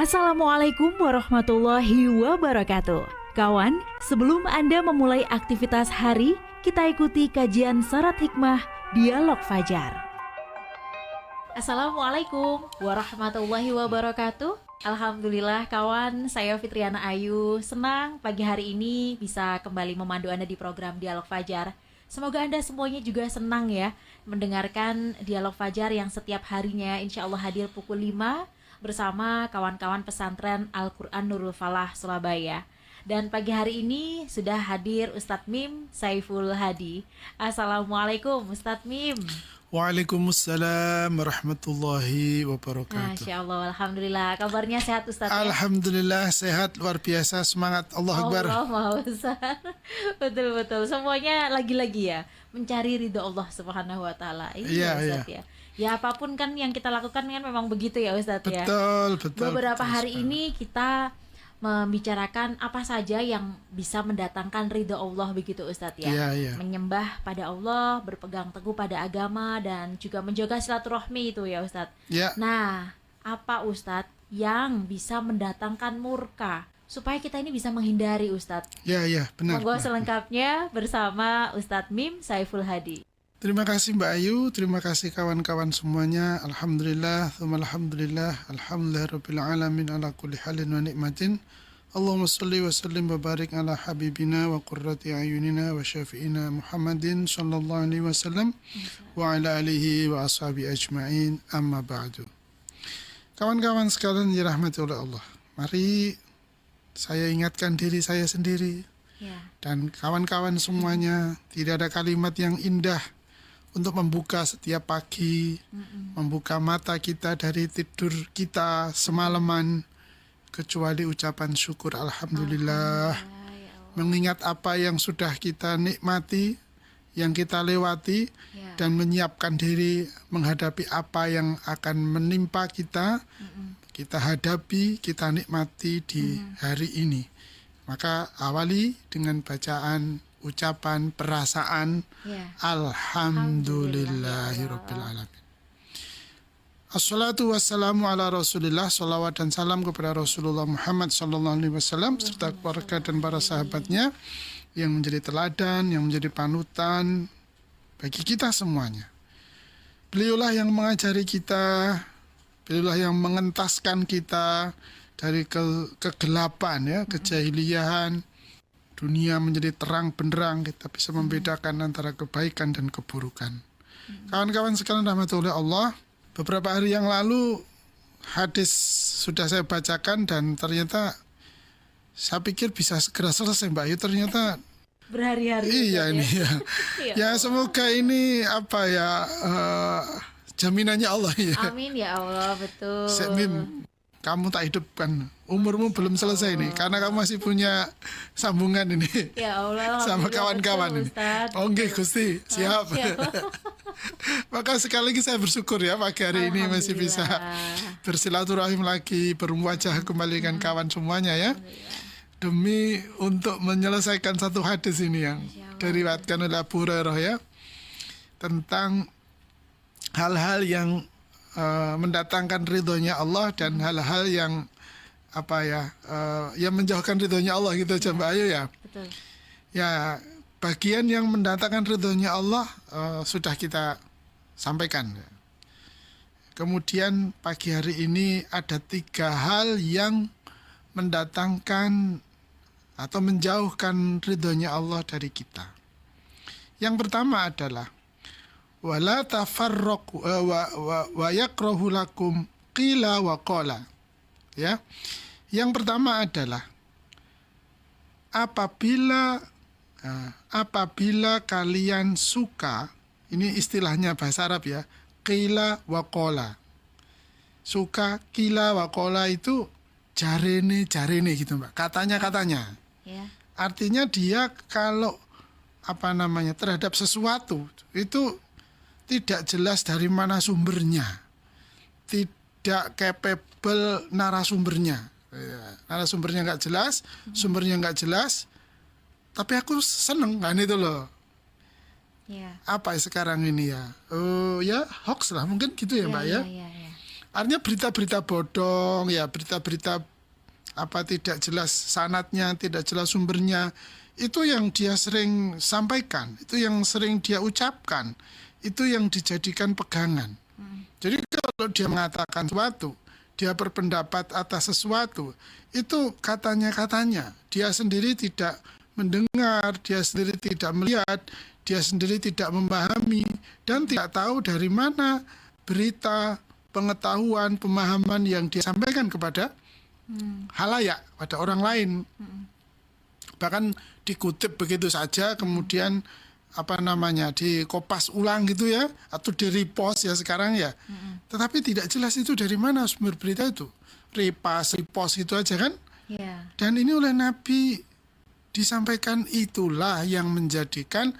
Assalamualaikum warahmatullahi wabarakatuh. Kawan, sebelum Anda memulai aktivitas hari, kita ikuti kajian syarat hikmah Dialog Fajar. Assalamualaikum warahmatullahi wabarakatuh. Alhamdulillah kawan, saya Fitriana Ayu. Senang pagi hari ini bisa kembali memandu Anda di program Dialog Fajar. Semoga Anda semuanya juga senang ya mendengarkan Dialog Fajar yang setiap harinya insya Allah hadir pukul 5 bersama kawan-kawan pesantren Al-Quran Nurul Falah Surabaya. Dan pagi hari ini sudah hadir Ustadz Mim Saiful Hadi. Assalamualaikum Ustadz Mim. Waalaikumsalam warahmatullahi wabarakatuh. Masya Allah, Alhamdulillah. Kabarnya sehat Ustadz ya? Alhamdulillah sehat, luar biasa, semangat. Allah Akbar. Allah Maha Besar. Betul-betul, semuanya lagi-lagi ya mencari ridho Allah Subhanahu Wa Taala. Iya Ustadz ya. Ya apapun kan yang kita lakukan kan memang begitu ya Ustadz ya. Betul. Beberapa hari ini kita membicarakan apa saja yang bisa mendatangkan ridho Allah begitu Ustadz ya. Menyembah pada Allah, berpegang teguh pada agama, dan juga menjaga silaturahmi itu ya Ustadz. Nah, apa Ustadz yang bisa mendatangkan murka supaya kita ini bisa menghindari Ustadz? Benar. Monggo selengkapnya bersama Ustadz Mim Saiful Hadi. Terima kasih Mbak Ayu, terima kasih kawan-kawan semuanya. Alhamdulillah, alhamdulillah rabbil alamin ala kulli halin wa nikmatin. Allahumma salli wa sallim wa barik ala habibina wa qurrati ayunina wa syafi'ina Muhammadin sallallahu alaihi wasallam wa ala alihi wa ashabi ajma'in, amma ba'du. Kawan-kawan sekalian dirahmati oleh Allah, mari saya ingatkan diri saya sendiri dan kawan-kawan semuanya, tidak ada kalimat yang indah untuk membuka setiap pagi, membuka mata kita dari tidur kita semalaman, kecuali ucapan syukur Alhamdulillah. Mengingat apa yang sudah kita nikmati, yang kita lewati, dan menyiapkan diri menghadapi apa yang akan menimpa kita, kita hadapi, kita nikmati di hari ini. Maka awali dengan bacaan ucapan perasaan Alhamdulillahirabbil alamin. Assalatu wassalamu ala Rasulillah, salawat dan salam kepada Rasulullah Muhammad sallallahu alaihi wasallam serta keluarga dan para sahabatnya yang menjadi teladan, yang menjadi panutan bagi kita semuanya. Beliaulah yang mengajari kita, beliaulah yang mengentaskan kita dari kegelapan ya, kejahiliahan. Dunia menjadi terang benderang, kita bisa membedakan antara kebaikan dan keburukan. Kawan-kawan sekalian rahmatullahi Allah, beberapa hari yang lalu hadis sudah saya bacakan dan ternyata saya pikir bisa segera selesai Mbak Ayu, ternyata berhari-hari. Ya semoga ini jaminannya Allah ya. Amin ya Allah, betul. Kamu tak hidupkan, umurmu belum selesai nih, karena kamu masih punya sambungan ini. Ya Allah, sama kawan-kawan ini. Oke Gusti, siap. Maka sekali lagi saya bersyukur ya pagi hari ini masih bisa bersilaturahim lagi, berwajah kembali dengan kawan semuanya ya. Demi untuk menyelesaikan satu hadis ini yang diriwayatkan oleh Abu Hurairah ya, tentang hal-hal yang mendatangkan ridhonya Allah dan hal-hal yang yang menjauhkan ridhonya Allah gitu aja Mbak Ayu ya. Betul. Ya, bagian yang mendatangkan ridhonya Allah sudah kita sampaikan. Kemudian pagi hari ini ada 3 hal yang mendatangkan atau menjauhkan ridhonya Allah dari kita. Yang pertama adalah wala tafarraqu wa yakrahu lakum qila wa qala. Ya. Yang pertama adalah apabila kalian suka, ini istilahnya bahasa Arab ya, qila wa qala. Suka, qila wa qala itu jarene gitu Mbak. Katanya. Artinya dia kalau terhadap sesuatu itu tidak jelas dari mana sumbernya, tidak capable narasumbernya, narasumbernya nggak jelas, sumbernya nggak jelas, tapi aku seneng kan itu loh. Apa sekarang ini ya? Ya hoax lah mungkin gitu ya Mbak ya. Artinya berita-berita bodong, ya berita-berita apa tidak jelas sanadnya, tidak jelas sumbernya, itu yang dia sering sampaikan, itu yang sering dia ucapkan, itu yang dijadikan pegangan. Jadi kalau dia mengatakan sesuatu, dia berpendapat atas sesuatu, itu katanya-katanya, dia sendiri tidak mendengar, dia sendiri tidak melihat, dia sendiri tidak memahami, dan tidak tahu dari mana berita, pengetahuan, pemahaman yang dia sampaikan kepada halayak, pada orang lain. Bahkan dikutip begitu saja, kemudian apa namanya, dikopas ulang gitu ya, atau di repost ya sekarang ya. Tetapi tidak jelas itu dari mana sumber berita itu. Repost itu aja kan. Yeah. Dan ini oleh Nabi disampaikan, itulah yang menjadikan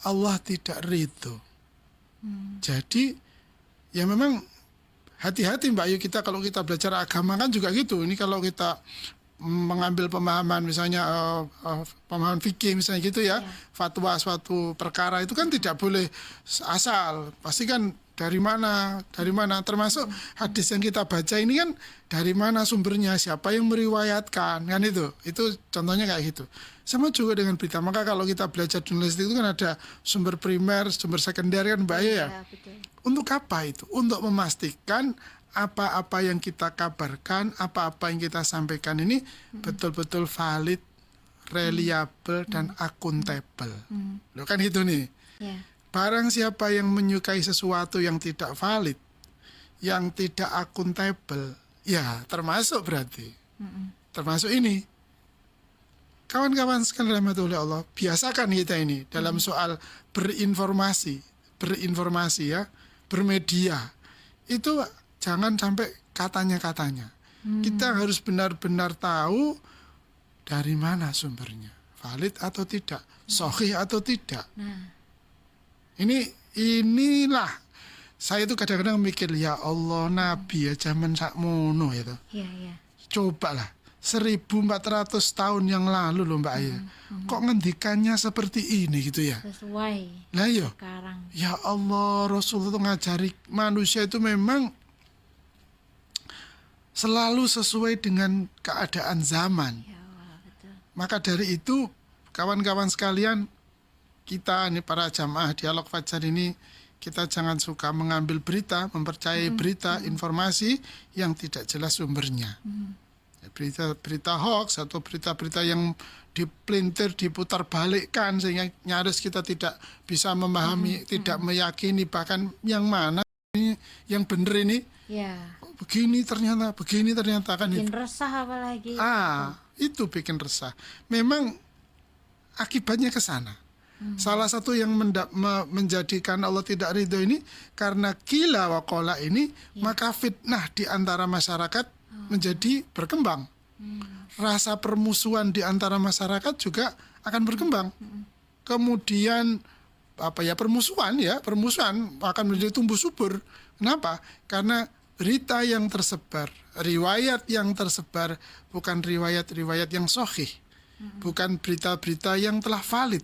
Allah tidak ridho. Jadi ya memang hati-hati Mbak Ayu, kita kalau kita belajar agama kan juga gitu. Ini kalau kita mengambil pemahaman misalnya pemahaman fikih misalnya gitu ya, fatwa suatu perkara itu kan tidak boleh asal, pasti kan dari mana, termasuk hadis yang kita baca ini kan dari mana sumbernya, siapa yang meriwayatkan, kan itu contohnya kayak gitu. Sama juga dengan berita. Maka kalau kita belajar jurnalistik itu kan ada sumber primer, sumber sekunder kan Mbak Ayu ya. Betul. Untuk apa itu? Untuk memastikan apa-apa yang kita kabarkan, apa-apa yang kita sampaikan ini betul-betul valid, reliable, dan akuntabel. Loh kan gitu nih. Yeah. Barang siapa yang menyukai sesuatu yang tidak valid, yang tidak akuntabel, ya termasuk berarti. Termasuk ini. Kawan-kawan sekalian rahmatullahi Allah, biasakan kita ini dalam soal berinformasi ya, bermedia. Itu jangan sampai katanya-katanya. Kita harus benar-benar tahu dari mana sumbernya, valid atau tidak, sahih atau tidak. Inilah saya itu kadang-kadang mikir, ya Allah, Nabi ya zaman sakmono itu. Iya. Cobalah 1400 tahun yang lalu loh Mbak Ayu. Kok ngendikannya seperti ini gitu ya. Sesuai Lah yo. sekarang. Ya Allah, Rasul itu ngajari manusia itu memang selalu sesuai dengan keadaan zaman. Ya Allah, betul. Maka dari itu kawan-kawan sekalian, kita ini para jamaah Dialog Fajar ini, kita jangan suka mengambil berita, mempercayai berita, informasi yang tidak jelas sumbernya. Berita hoax atau berita-berita yang dipelintir, diputar balikkan sehingga nyaris kita tidak bisa memahami, tidak meyakini bahkan yang mana ini yang benar ini. Ya. Begini ternyata kan Bikin itu. resah apalagi. Itu bikin resah. Memang akibatnya ke sana. Salah satu yang menjadikan Allah tidak ridho ini karena qila wa qala ini, maka fitnah di antara masyarakat menjadi berkembang. Rasa permusuhan di antara masyarakat juga akan berkembang. Kemudian permusuhan akan menjadi tumbuh subur. Kenapa? Karena berita yang tersebar, riwayat yang tersebar bukan riwayat-riwayat yang sahih, bukan berita-berita yang telah valid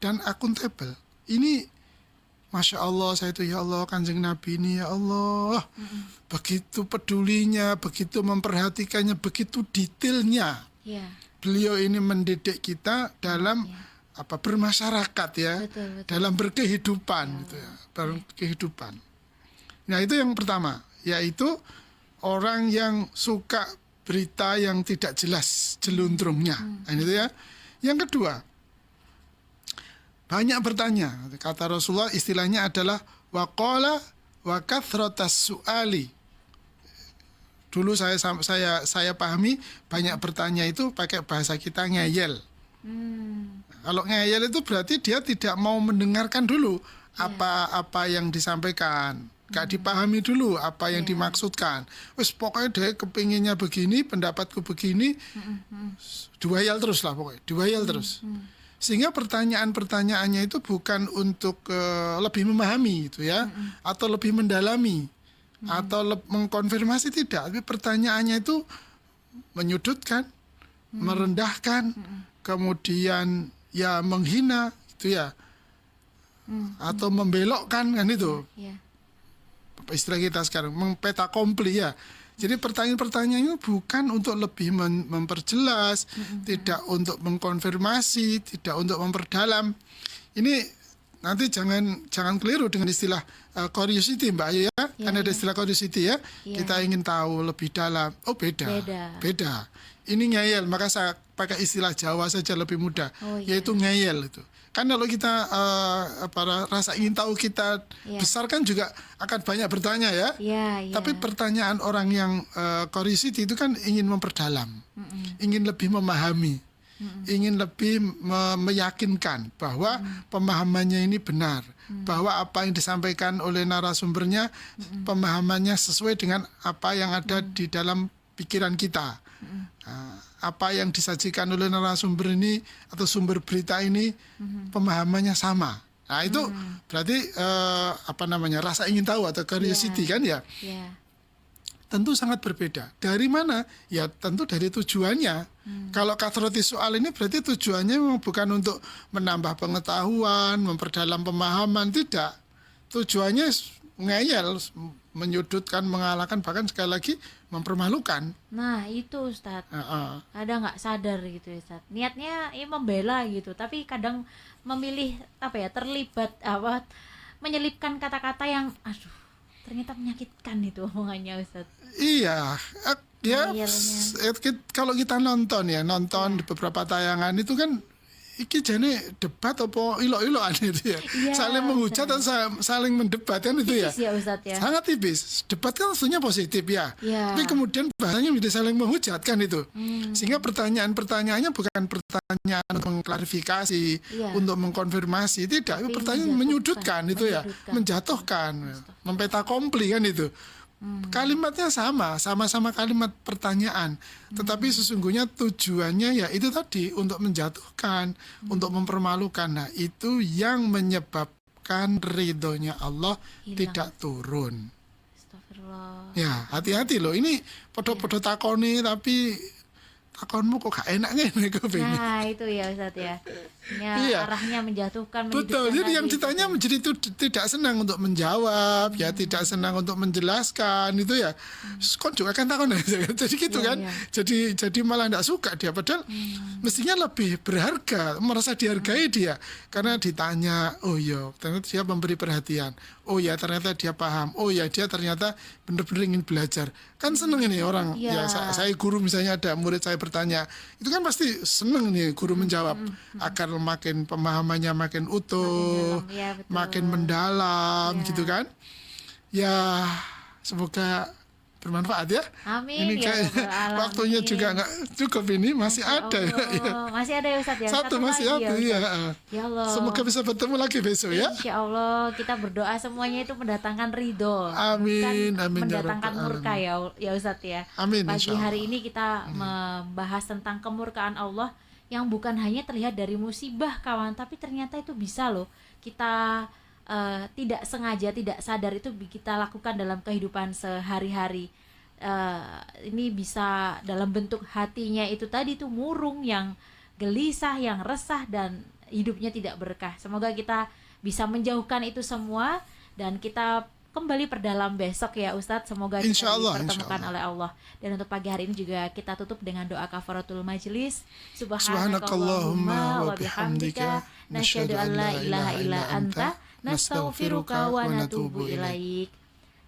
dan akuntabel. Ini Masya Allah, saya itu ya Allah, Kanjeng Nabi ini ya Allah, begitu pedulinya, begitu memperhatikannya, begitu detailnya. Ya. Beliau ini mendidik kita dalam bermasyarakat ya, Betul. dalam berkehidupan gitu ya, berkehidupan. Nah itu yang pertama, yaitu orang yang suka berita yang tidak jelas jeluntrungnya. Nah, itu ya. Yang kedua, banyak bertanya. Kata Rasulullah istilahnya adalah waqala wa kathratas su'ali. Dulu saya pahami banyak bertanya itu pakai bahasa kita ngeyel. Kalau ngeyel itu berarti dia tidak mau mendengarkan dulu apa yang disampaikan. Gak dipahami dulu apa yang dimaksudkan. Wes pokoknya dia kepinginnya begini, pendapatku begini, diwayal terus lah pokoknya, diwayal terus. Sehingga pertanyaan-pertanyaannya itu bukan untuk lebih memahami gitu ya, atau lebih mendalami, atau mengkonfirmasi, tidak. Tapi pertanyaannya itu menyudutkan, merendahkan, kemudian ya menghina gitu ya, atau membelokkan kan itu. Ya. istilah kita sekarang mempeta kompli ya. Jadi pertanyaan-pertanyaannya bukan untuk lebih memperjelas, tidak untuk mengkonfirmasi, tidak untuk memperdalam. Ini nanti jangan keliru dengan istilah curiosity Mbak Ayu ya. Kan ada istilah curiosity ya. Kita ingin tahu lebih dalam. Oh beda. Ini ngeyel, maka saya pakai istilah Jawa saja lebih mudah, yaitu ngeyel itu. Kan kalau kita rasa ingin tahu kita besar kan juga akan banyak bertanya ya. Tapi pertanyaan orang yang curiosity itu kan ingin memperdalam, ingin lebih memahami, ingin lebih meyakinkan bahwa pemahamannya ini benar, bahwa apa yang disampaikan oleh narasumbernya pemahamannya sesuai dengan apa yang ada di dalam pikiran kita. Apa yang disajikan oleh narasumber ini atau sumber berita ini pemahamannya sama. Nah itu berarti rasa ingin tahu atau curiosity kan ya. Tentu sangat berbeda. Dari mana? Ya tentu dari tujuannya. Kalau kathroti soal ini berarti tujuannya memang bukan untuk menambah pengetahuan, memperdalam pemahaman, tidak. Tujuannya ngeyel, menyudutkan, mengalahkan, bahkan sekali lagi mempermalukan. Nah itu Ustadz, kadang nggak sadar gitu Ustadz, niatnya membela gitu, tapi kadang memilih terlibat menyelipkan kata-kata yang ternyata menyakitkan itu omongannya Ustadz. Iya, kalau kita nonton di beberapa tayangan itu kan iki jane debat apa ilok-ilokan itu ya. Saling menghujat atau saling mendebat kan itu tipis ya Ustadz ya. Sangat tipis. Debat kan tentunya positif ya. Tapi kemudian bahasanya menjadi saling menghujat kan itu. Sehingga pertanyaannya bukan pertanyaan untuk mengklarifikasi, untuk mengkonfirmasi, tidak. Itu pertanyaan menyudutkan itu ya, menjatuhkan, mempeta kompli kan itu. Kalimatnya sama-sama kalimat pertanyaan, tetapi sesungguhnya tujuannya ya itu tadi, untuk menjatuhkan, untuk mempermalukan. Nah itu yang menyebabkan ridhonya Allah tidak turun. Astagfirullah. Ya hati-hati loh, ini podo-podo takoni tapi takonmu kok gak enak ngene kok ini. Nah itu ya Ustadz ya. Arahnya menjatuhkan. Betul, jadi yang ditanya menjadi tidak senang untuk menjawab, tidak senang untuk menjelaskan itu ya. Kon juga kan takon jadi gitu kan. Jadi malah tidak suka dia, padahal mestinya lebih berharga, merasa dihargai dia karena ditanya. Oh iya, ternyata dia memberi perhatian. Oh ya, ternyata dia paham. Oh ya, dia ternyata benar-benar ingin belajar. Kan seneng ini orang. Saya guru misalnya, ada murid saya bertanya, itu kan pasti seneng nih guru menjawab agar makin pemahamannya makin utuh, makin mendalam gitu kan. Ya semoga bermanfaat ya. Amin. Ini kayak waktunya juga nggak cukup, ini masih ada ya. Masih ada ya Ustadz ya. Satu masih ada ya. Ya Allah. Semoga bisa bertemu lagi besok ya. Insya Allah kita berdoa semuanya itu mendatangkan ridho. Amin. Bukan Amin. mendatangkan murka ya Ustadz ya. Amin. Pagi hari ini kita membahas tentang kemurkaan Allah yang bukan hanya terlihat dari musibah kawan, tapi ternyata itu bisa loh kita tidak sengaja, tidak sadar itu kita lakukan dalam kehidupan sehari-hari. Ini bisa dalam bentuk hatinya itu tadi tuh murung, yang gelisah, yang resah, dan hidupnya tidak berkah. Semoga kita bisa menjauhkan itu semua dan kita kembali perdalam besok ya Ustadz. Semoga kita dipertemukan oleh Allah. Dan untuk pagi hari ini juga kita tutup dengan doa kafaratul majlis. Subhanakallahumma wa bihamdika nasyhadu an la ilaha illa anta nastaghfiruka wa natubu ilaik.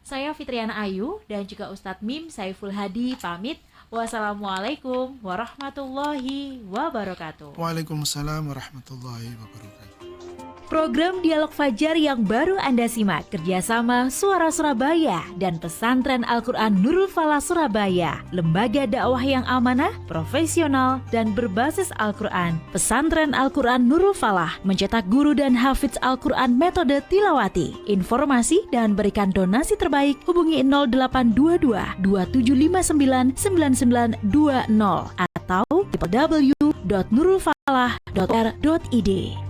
Saya Fitriana Ayu dan juga Ustadz Mim Saiful Hadi pamit. Wassalamualaikum warahmatullahi wabarakatuh. Waalaikumsalam warahmatullahi wabarakatuh. Program Dialog Fajar yang baru Anda simak kerjasama Suara Surabaya dan Pesantren Al-Quran Nurul Falah Surabaya, lembaga dakwah yang amanah, profesional, dan berbasis Al-Quran. Pesantren Al-Quran Nurul Falah mencetak guru dan hafidz Al-Quran metode tilawati. Informasi dan berikan donasi terbaik hubungi 0822 2759 9920 atau www.nurulfalah.r.id.